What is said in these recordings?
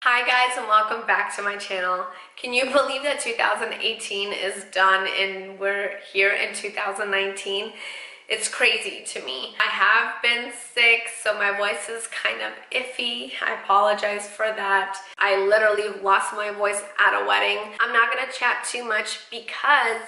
Hi guys, and welcome back to my channel. Can you believe that 2018 is done and we're here in 2019? It's crazy to me. I have been sick, so my voice is kind of iffy. I apologize for that. I literally lost my voice at a wedding. I'm not gonna chat too much because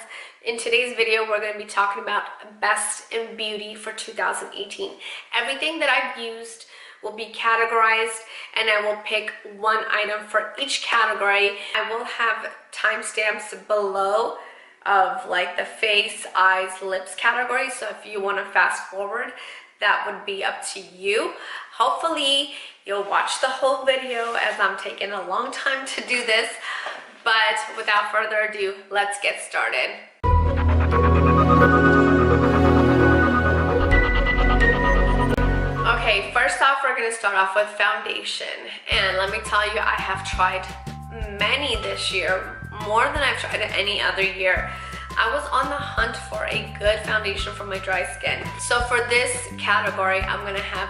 in today's video, we're going to be talking about best in beauty for 2018. Everything that I've used will be categorized, and I will pick one item for each category. I will have timestamps below of like the face, eyes, lips category. So if you want to fast forward, that would be up to you. Hopefully, you'll watch the whole video as I'm taking a long time to do this. But without further ado, let's get started. Okay, first off, we're going to start off with foundation. And let me tell you, I have tried many this year, more than I've tried any other year. I was on the hunt for a good foundation for my dry skin. So for this category, I'm going to have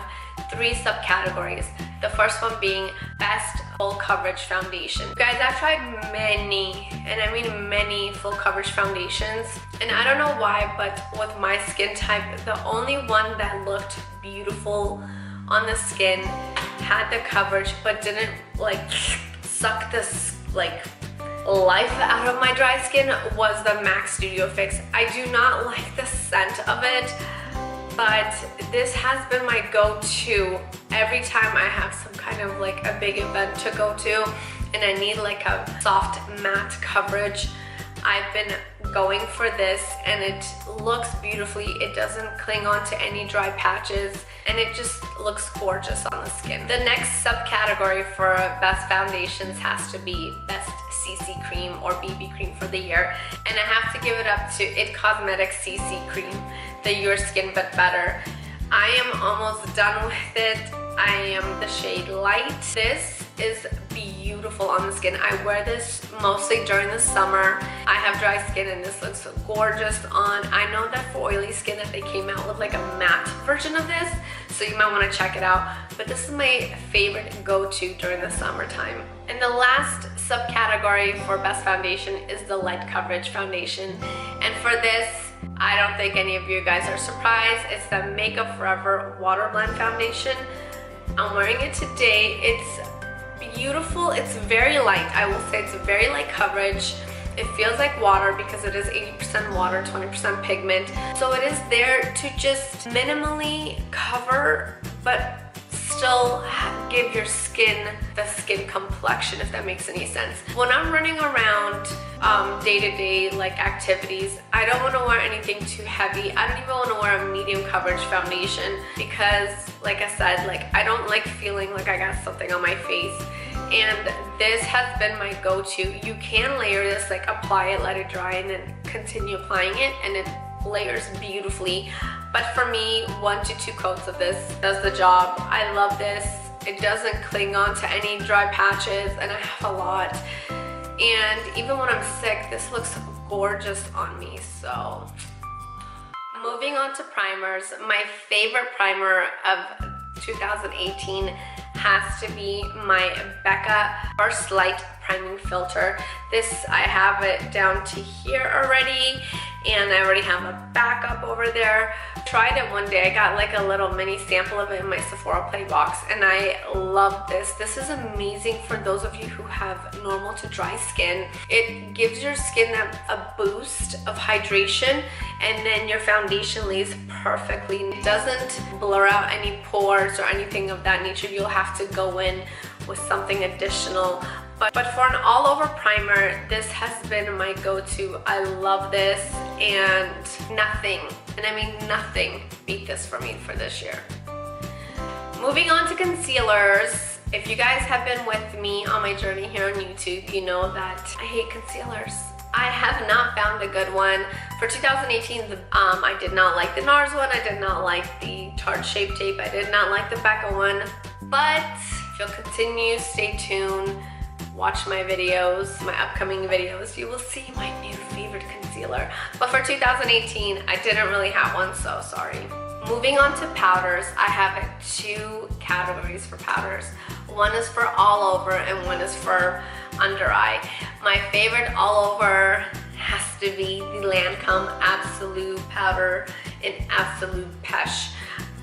3 subcategories. The first one being best full coverage foundation. Guys, I've tried many, and I mean many, full coverage foundations, and I don't know why, but with my skin type, the only one that looked beautiful on the skin, had the coverage, but didn't like suck this like life out of my dry skin was the MAC Studio Fix. I do not like the scent of it, but this has been my go-to every time I have some kind of like a big event to go to and I need like a soft matte coverage. I've been going for this and it looks beautifully. It doesn't cling on to any dry patches and it just looks gorgeous on the skin. The next subcategory for best foundations has to be best CC cream or BB cream for the year, and I have to give it up to IT Cosmetics CC cream, the Your Skin But Better. I am almost done with it. I am the shade Light. This is beautiful on the skin. I wear this mostly during the summer. I have dry skin and this looks gorgeous on. I know that for oily skin that they came out with like a matte version of this, so you might want to check it out. But this is my favorite go-to during the summertime. And the last subcategory for best foundation is the light coverage foundation. And for this, I don't think any of you guys are surprised. It's the Makeup Forever Water Blend Foundation. I'm wearing it today. It's beautiful. It's very light. I will say it's a very light coverage. It feels like water because it is 80% water, 20% pigment. So it is there to just minimally cover, but still give your skin the skin complexion, if that makes any sense. When I'm running around day-to-day like activities, I don't want to wear anything too heavy. I don't even want to wear a medium coverage foundation because, like I said, like I don't like feeling like I got something on my face. And this has been my go-to. You can layer this, like apply it, let it dry, and then continue applying it, and it layers beautifully. But for me, 1 to 2 coats of this does the job. I love this. It doesn't cling on to any dry patches, and I have a lot. And even when I'm sick, this looks gorgeous on me. So moving on to primers, my favorite primer of 2018 has to be my Becca First Light Priming Filter. This, I have it down to here already, and I already have a backup over there. Tried it one day. I got like a little mini sample of it in my Sephora Play box, and I love this. This is amazing for those of you who have normal to dry skin. It gives your skin a boost of hydration, and then your foundation lays perfectly. It doesn't blur out any pores or anything of that nature. You'll have to go in with something additional. But for an all-over primer, this has been my go-to. I love this, and nothing, and I mean nothing, beat this for me for this year. Moving on to concealers. If you guys have been with me on my journey here on YouTube, you know that I hate concealers. I have not found a good one. For 2018, I did not like the NARS one. I did not like the Tarte Shape Tape. I did not like the Becca one. But if you'll continue, stay tuned, watch my videos, my upcoming videos, you will see my new favorite concealer. But for 2018, I didn't really have one, so sorry. Moving on to powders, I have 2 categories for powders. One is for all over and one is for under eye. My favorite all over has to be the Lancome Absolute Powder in Absolute Pesh.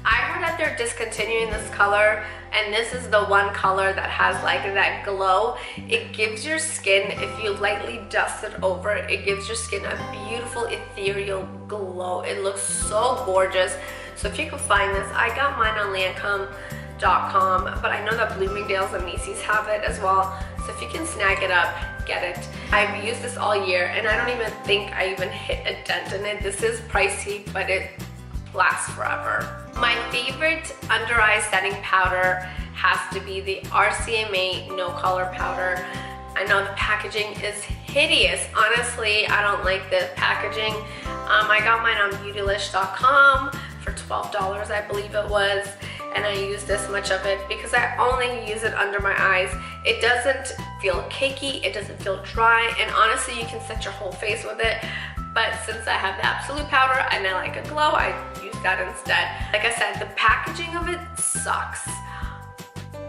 I heard that they're discontinuing this color, and this is the one color that has like that glow. It gives your skin, if you lightly dust it over, it gives your skin a beautiful ethereal glow. It looks so gorgeous. So if you can find this, I got mine on Lancome.com, but I know that Bloomingdale's and Macy's have it as well. So if you can snag it up, get it. I've used this all year, and I don't even think I even hit a dent in it. This is pricey, but it lasts forever. My favorite under eye setting powder has to be the RCMA No Color Powder. I know the packaging is hideous. Honestly, I don't like the packaging. I got mine on Beautylish.com for $12, I believe it was, and I use this much of it because I only use it under my eyes. It doesn't feel cakey, it doesn't feel dry, and honestly, you can set your whole face with it. But since I have the Absolute Powder and I like a glow, I use that instead. Like I said, the packaging of it sucks,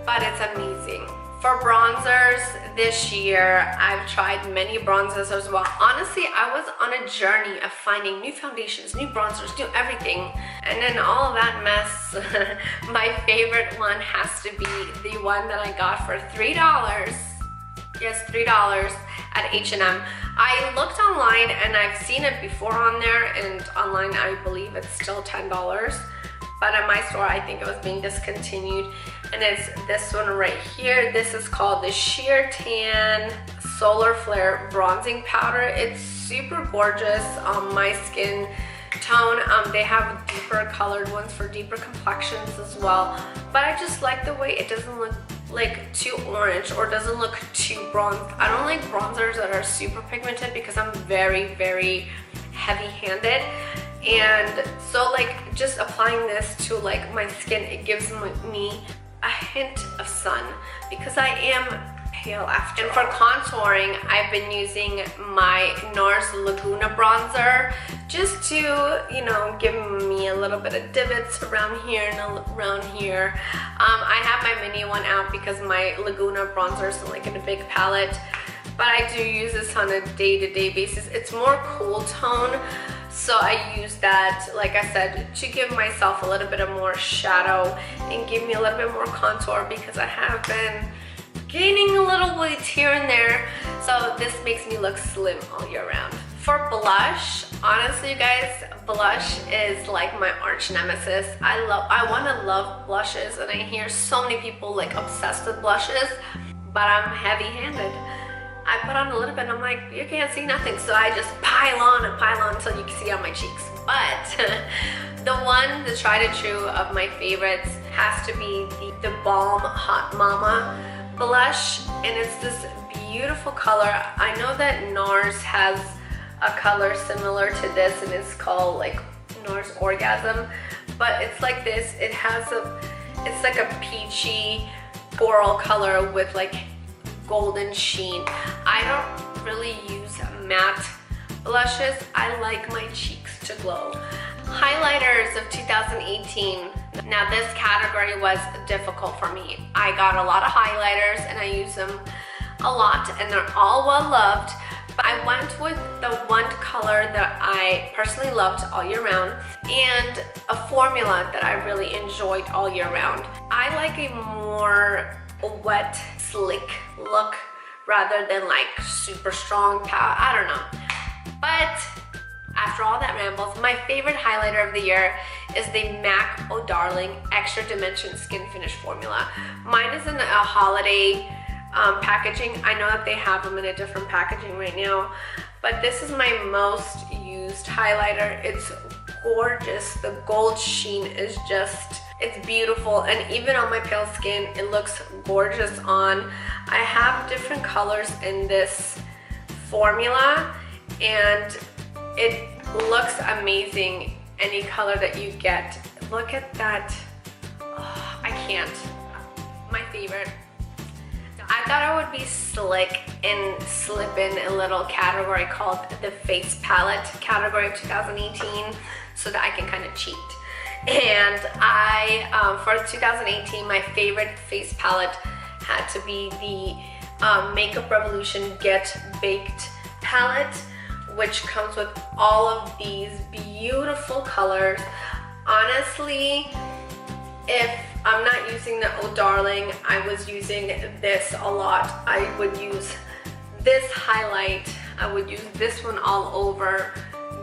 but it's amazing. For bronzers this year, I've tried many bronzers as well. Honestly, I was on a journey of finding new foundations, new bronzers, new everything. And in all of that mess, my favorite one has to be the one that I got for $3. Yes, $3 at H&M. I looked online and I've seen it before on there, and online I believe it's still $10. But at my store, I think it was being discontinued. And it's this one right here. This is called the Sheer Tan Solar Flare Bronzing Powder. It's super gorgeous on my skin tone. They have deeper colored ones for deeper complexions as well. But I just like the way it doesn't look like too orange or doesn't look too bronzed. I don't like bronzers that are super pigmented because I'm very, very heavy-handed. And so like just applying this to like my skin, it gives me a hint of sun because I am pale after. And for contouring, I've been using my NARS Laguna bronzer just to, you know, give me a little bit of divots around here and around here. I have my mini one out because my Laguna bronzer is like in a big palette, but I do use this on a day-to-day basis. It's more cool tone, so I use that, like I said, to give myself a little bit of more shadow and give me a little bit more contour because I have been gaining a little weight here and there, so this makes me look slim all year round. For blush, honestly you guys, blush is like my arch nemesis. I want to love blushes, and I hear so many people like obsessed with blushes, but I'm heavy-handed. I put on a little bit and I'm like, you can't see nothing, so I just pile on until you can see on my cheeks. But the tried and true of my favorites has to be the Balm Hot Mama blush, and it's this beautiful color. I know that NARS has a color similar to this, and it's called like NARS Orgasm, but it's like this. It's like a peachy coral color with like golden sheen. I don't really use matte blushes. I like my cheeks to glow. Highlighters of 2018. Now this category was difficult for me. I got a lot of highlighters and I use them a lot, and they're all well loved. But I went with the one color that I personally loved all year round and a formula that I really enjoyed all year round. I like a more wet, slick look rather than like super strong powder. I don't know. But after all that rambles, my favorite highlighter of the year is the MAC Oh Darling Extra Dimension Skin Finish Formula. Mine is in a holiday packaging. I know that they have them in a different packaging right now, but this is my most used highlighter. It's gorgeous. The gold sheen is just, it's beautiful, and even on my pale skin, it looks gorgeous on. I have different colors in this formula, and it looks amazing any color that you get. Look at that. Oh, I can't. My favorite. I thought I would be slick and slip in a little category called the Face Palette category of 2018 so that I can kind of cheat. And for 2018, my favorite face palette had to be the Makeup Revolution Get Baked palette, which comes with all of these beautiful colors. Honestly, if I'm not using the Oh Darling, I was using this a lot. I would use this highlight. I would use this one all over.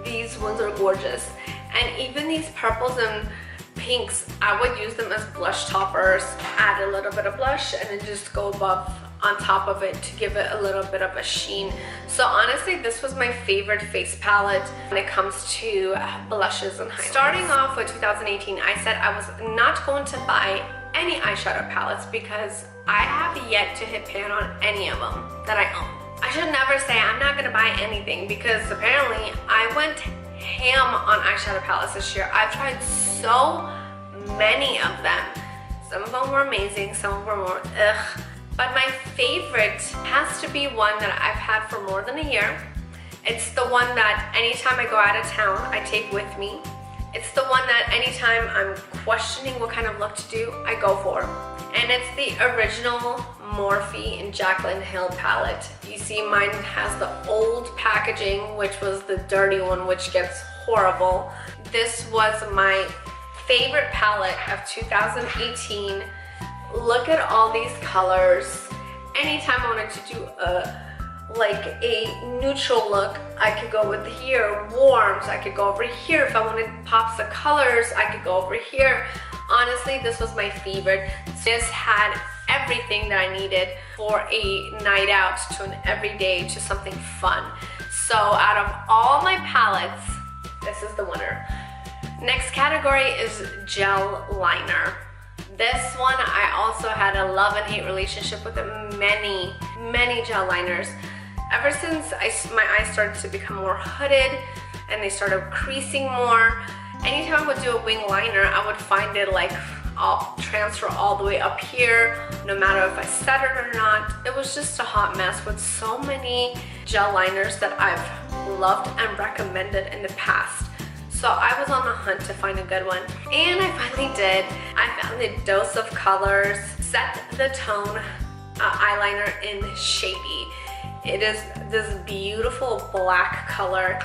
These ones are gorgeous. And even these purples and pinks, I would use them as blush toppers. Add a little bit of blush and then just go above on top of it to give it a little bit of a sheen. So honestly, this was my favorite face palette when it comes to blushes and highlights. Starting off with 2018, I said I was not going to buy any eyeshadow palettes because I have yet to hit pan on any of them that I own. I should never say I'm not gonna buy anything because apparently I went ham on eyeshadow palettes this year. I've tried so many of them. Some of them were amazing, some of them were ugh. But my favorite has to be one that I've had for more than a year. It's the one that anytime I go out of town, I take with me. It's the one that anytime I'm questioning what kind of look to do, I go for. And it's the original Morphe in Jaclyn Hill palette. You see mine has the old packaging, which was the dirty one, which gets horrible. This was my favorite palette of 2018. Look at all these colors. Anytime I wanted to do a neutral look, I could go with here, warms, I could go over here. If I wanted pops of colors, I could go over here. Honestly, this was my favorite. This had everything that I needed for a night out, to an everyday, to something fun. So out of all my palettes, this is the winner. Next category is gel liner. This one, I also had a love and hate relationship with many gel liners. Ever since my eyes started to become more hooded and they started creasing more, anytime I would do a wing liner, I would find it like I'll transfer all the way up here, no matter if I set it or not. It was just a hot mess with so many gel liners that I've loved and recommended in the past. So I was on the hunt to find a good one, and I finally did. I found the Dose of Colors Set the Tone eyeliner in Shady. It is this beautiful black color,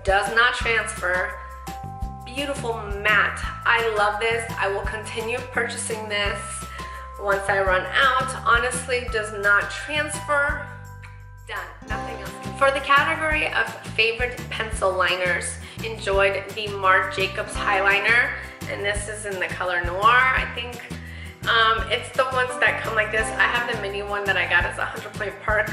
does not transfer, beautiful matte. I love this. I will continue purchasing this once I run out. Honestly, does not transfer. Done, nothing else. For the category of favorite pencil liners, enjoyed the Marc Jacobs highliner, and this is in the color Noir, I think. It's the ones that come like this. I have the mini one that I got as a 100-point perk,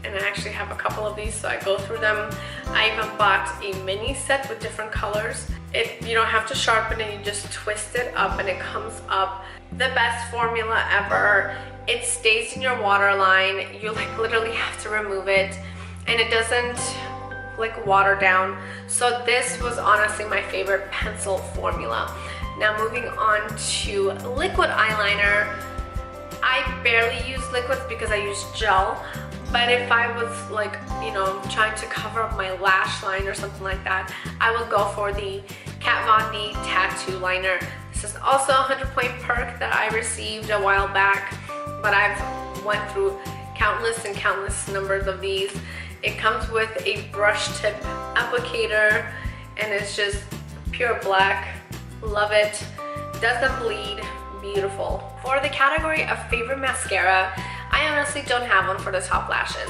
and I actually have a couple of these, so I go through them. I even bought a mini set with different colors. You don't have to sharpen it, you just twist it up and it comes up. The best formula ever. It stays in your waterline. You like literally have to remove it, and it doesn't like water down. So this was honestly my favorite pencil formula. Now moving on to liquid eyeliner. I barely use liquids because I use gel, but if I was like, you know, trying to cover up my lash line or something like that, I would go for the Kat Von D Tattoo Liner. This is also a 100-point perk that I received a while back, but I've went through countless and countless numbers of these. It comes with a brush tip applicator, and it's just pure black. Love it. Doesn't bleed. Beautiful. For the category of favorite mascara, I honestly don't have one for the top lashes.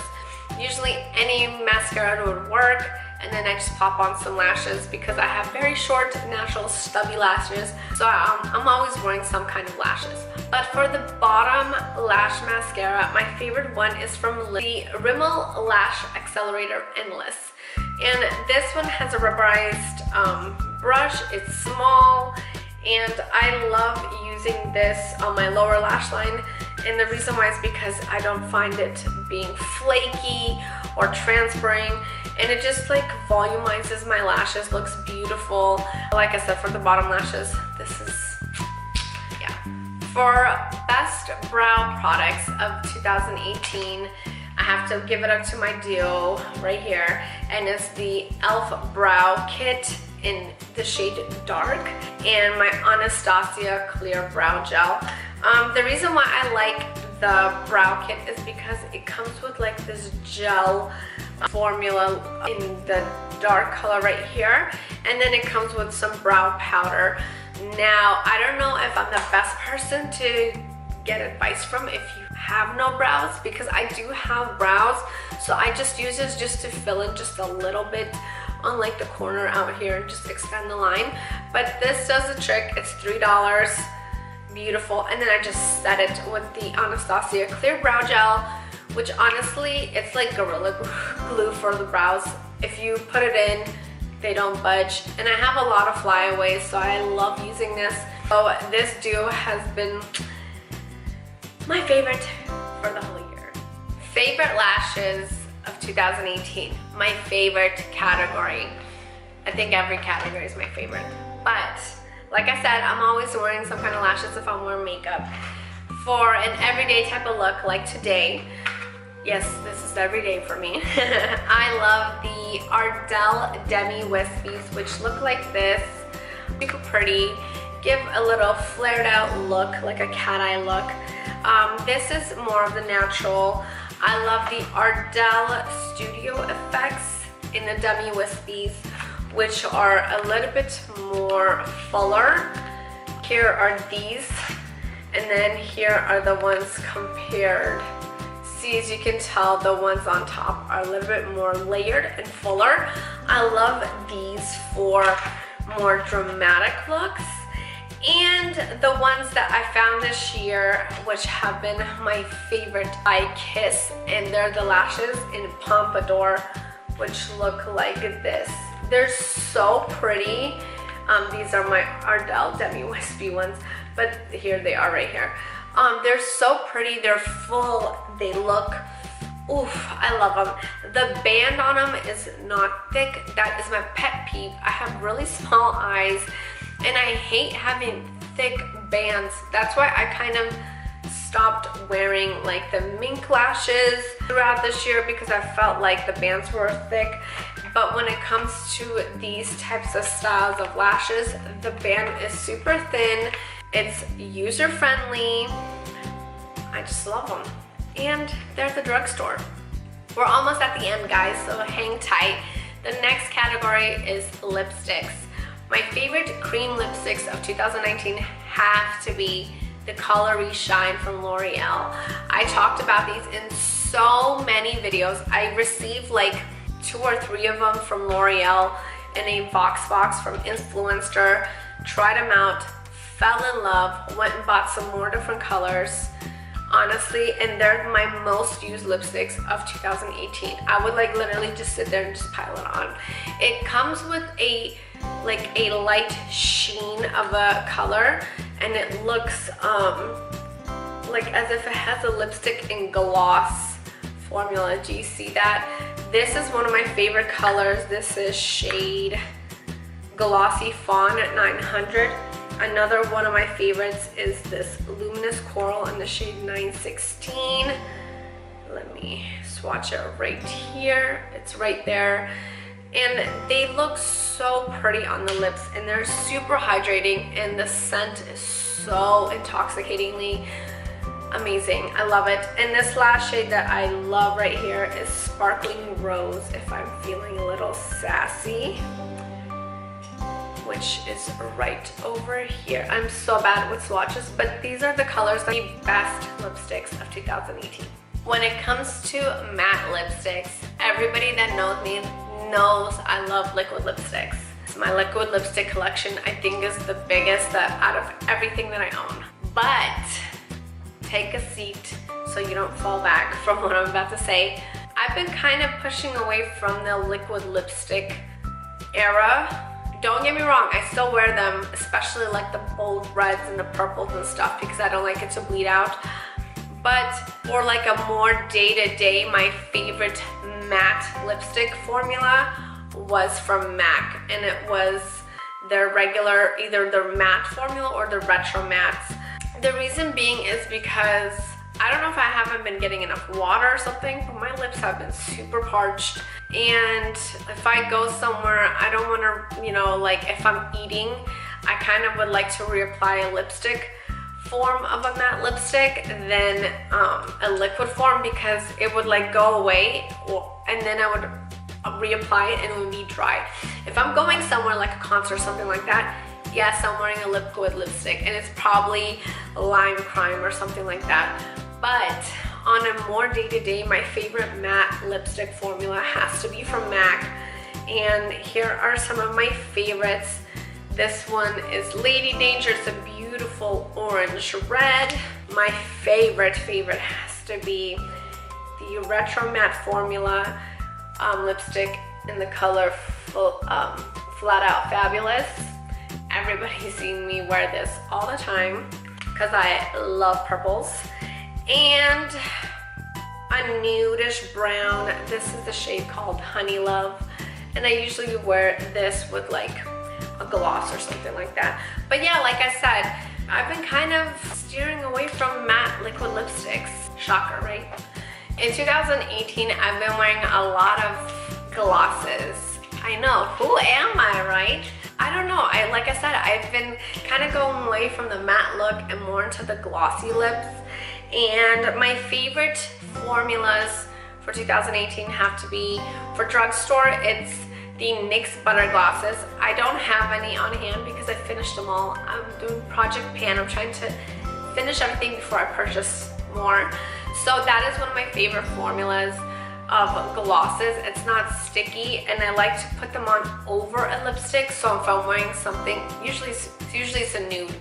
Usually any mascara would work, and then I just pop on some lashes because I have very short, natural, stubby lashes, so I'm always wearing some kind of lashes. But for the bottom lash mascara, my favorite one is from the Rimmel Lash Accelerator Endless. And this one has a rubberized brush. It's small, and I love using this on my lower lash line. And the reason why is because I don't find it being flaky or transferring, and it just like volumizes my lashes, looks beautiful. Like I said, for the bottom lashes, this is, yeah. For best brow products of 2018, I have to give it up to my duo right here, and it's the e.l.f. Brow Kit in the shade Dark and my Anastasia Clear Brow Gel. The reason why I like the brow kit is because it comes with like this gel formula in the dark color right here, and then it comes with some brow powder. Now, I don't know if I'm the best person to get advice from if you have no brows, because I do have brows, so I just use this just to fill in just a little bit on like the corner out here and just extend the line. But this does the trick. It's $3. Beautiful. And then I just set it with the Anastasia Clear Brow Gel, which honestly, it's like Gorilla Glue for the brows. If you put it in, they don't budge. And I have a lot of flyaways, so I love using this. So this duo has been my favorite for the whole year. Favorite lashes of 2018. My favorite category. I think every category is my favorite. But like I said, I'm always wearing some kind of lashes if I'm wearing makeup. For an everyday type of look like today, yes, this is every day for me. I love the Ardell Demi Wispies, which look like this. Super pretty. Give a little flared out look, like a cat eye look. This is more of the natural. I love the Ardell Studio Effects in the Demi Wispies, which are a little bit more fuller. Here are these, and then here are the ones compared. See, as you can tell, the ones on top are a little bit more layered and fuller. I love these for more dramatic looks. And the ones that I found this year, which have been my favorite, I Kiss, and they're the lashes in Pompadour, which look like this. They're so pretty. These are my Ardell Demi Wispy ones, but here they are right here. They're so pretty. They're full. They look, oof, I love them. The band on them is not thick. That is my pet peeve. I have really small eyes, and I hate having thick bands. That's why I kind of stopped wearing like the mink lashes throughout this year, because I felt like the bands were thick. But when it comes to these types of styles of lashes, the band is super thin. It's user-friendly. I just love them. And they're at the drugstore. We're almost at the end, guys, so hang tight. The next category is lipsticks. My favorite cream lipsticks of 2019 have to be the Colory Shine from L'Oreal. I talked about these in so many videos. I received like 2 or 3 of them from L'Oreal in a box from Influencer. Tried them out, fell in love, went and bought some more different colors, honestly, and they're my most used lipsticks of 2018. I would like literally just sit there and just pile it on. It comes with a light sheen of a color, and it looks like as if it has a lipstick in gloss formula. Do you see that? This is one of my favorite colors. This is shade Glossy Fawn at 900. Another one of my favorites is this Luminous Coral in the shade 916. Let me swatch it right here. It's right there. And they look so pretty on the lips, and they're super hydrating, and the scent is so intoxicatingly amazing. I love it. And this last shade that I love right here is Sparkling Rose, if I'm feeling a little sassy, which is right over here. I'm so bad with swatches, but these are the colors, the best lipsticks of 2018. When it comes to matte lipsticks, everybody that knows me knows I love liquid lipsticks. My liquid lipstick collection, I think, is the biggest out of everything that I own. But take a seat so you don't fall back from what I'm about to say. I've been kind of pushing away from the liquid lipstick era. Don't get me wrong, I still wear them, especially like the bold reds and the purples and stuff, because I don't like it to bleed out. But for like a more day-to-day, my favorite matte lipstick formula was from MAC, and it was their regular, either their matte formula or the retro mattes. The reason being is because I don't know if I haven't been getting enough water or something, but my lips have been super parched. And if I go somewhere, I don't want to, you know, like if I'm eating, I kind of would like to reapply a lipstick form of a matte lipstick than a liquid form, because it would like go away and then I would reapply it and it would be dry. If I'm going somewhere like a concert or something like that, yes, I'm wearing a liquid lipstick and it's probably Lime Crime or something like that. But on a more day-to-day, my favorite matte lipstick formula has to be from MAC. And here are some of my favorites. This one is Lady Danger. It's a beautiful orange red. My favorite has to be the Retro Matte Formula lipstick in the color Flat Out Fabulous. Everybody's seen me wear this all the time because I love purples. And a nudish brown. This is the shade called Honey Love. And I usually wear this with like a gloss or something like that. But yeah, like I said, I've been kind of steering away from matte liquid lipsticks. Shocker, right? In 2018, I've been wearing a lot of glosses. I know, who am I, right? I don't know, like I said, I've been kind of going away from the matte look and more into the glossy lips. And my favorite formulas for 2018 have to be, for drugstore, it's the NYX Butter Glosses. I don't have any on hand because I finished them all. I'm doing Project Pan. I'm trying to finish everything before I purchase more. So that is one of my favorite formulas of glosses. It's not sticky and I like to put them on over a lipstick. So if I'm wearing something, usually it's a nude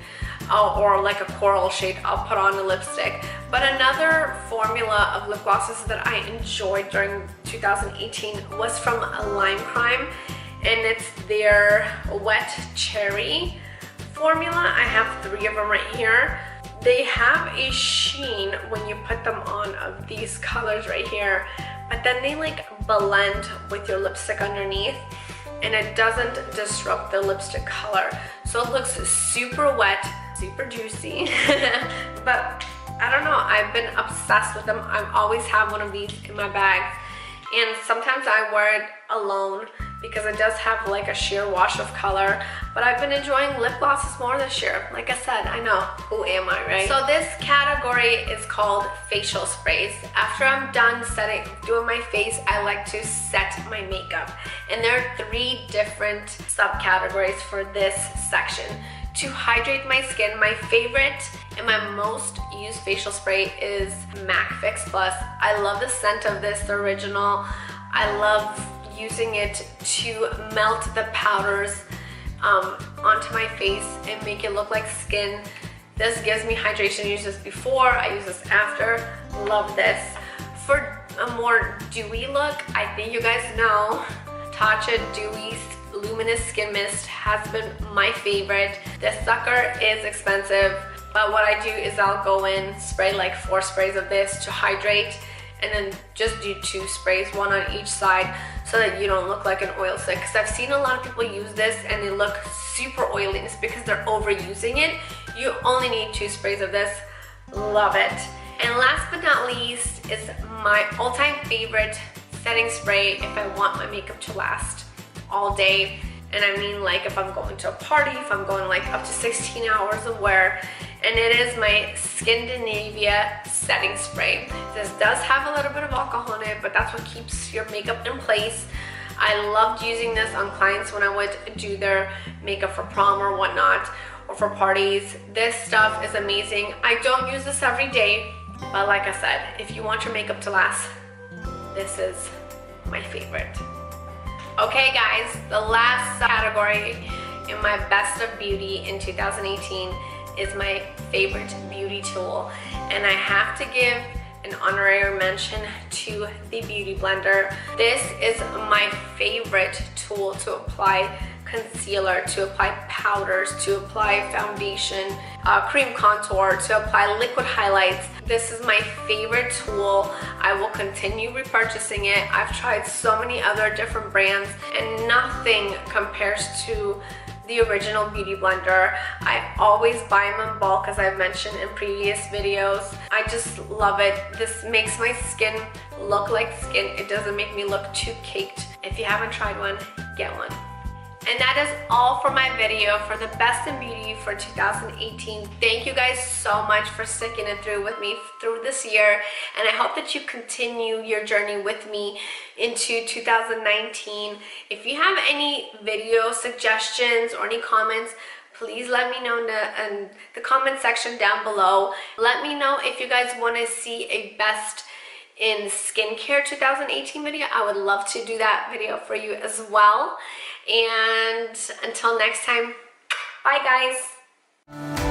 or like a coral shade, I'll put on a lipstick. But another formula of lip glosses that I enjoyed during 2018 was from Lime Crime, and it's their Wet Cherry formula. I have 3 of them right here. They have a sheen when you put them on of these colors right here, but then they like blend with your lipstick underneath and it doesn't disrupt the lipstick color. So it looks super wet, super juicy. But I don't know, I've been obsessed with them. I always have one of these in my bag. And sometimes I wear it alone because it does have like a sheer wash of color. But I've been enjoying lip glosses more this year. Like I said, I know, who am I, right? So this category is called facial sprays. After I'm done doing my face, I like to set my makeup. And there are 3 different subcategories for this section. To hydrate my skin, my favorite and my most used facial spray is MAC Fix Plus. I love the scent of this, the original. I love using it to melt the powders onto my face and make it look like skin. This gives me hydration. I use this before, I use this after. Love this. For a more dewy look, I think you guys know Tatcha Dewy Luminous Skin Mist has been my favorite. This sucker is expensive, but what I do is I'll go in, spray like 4 sprays of this to hydrate, and then just do 2 sprays, 1 on each side, so that you don't look like an oil slick. Because I've seen a lot of people use this and they look super oily. It's because they're overusing it. You only need 2 sprays of this. Love it. And last but not least is my all-time favorite setting spray if I want my makeup to last all day. And I mean, like if I'm going to a party, if I'm going like up to 16 hours of wear. And it is my Scandinavia setting spray. This does have a little bit of alcohol in it, but that's what keeps your makeup in place. I loved using this on clients when I would do their makeup for prom or whatnot, or for parties. This stuff is amazing. I don't use this every day, but like I said, if you want your makeup to last, this is my favorite. Okay guys, the last category in my best of beauty in 2018 is my favorite beauty tool. And I have to give an honorary mention to the Beauty Blender. This is my favorite tool to apply concealer, to apply powders, to apply foundation, cream contour, to apply liquid highlights. This is my favorite tool. I will continue repurchasing it. I've tried so many other different brands and nothing compares to the original Beauty Blender. I always buy them in bulk, as I've mentioned in previous videos. I just love it. This makes my skin look like skin. It doesn't make me look too caked. If you haven't tried one, get one. And that is all for my video for the best in beauty for 2018. Thank you guys so much for sticking it through with me through this year, and I hope that you continue your journey with me into 2019. If you have any video suggestions or any comments, please let me know in the comment section down below. Let me know if you guys want to see a best in skincare 2018 video. I would love to do that video for you as well. And until next time, bye guys.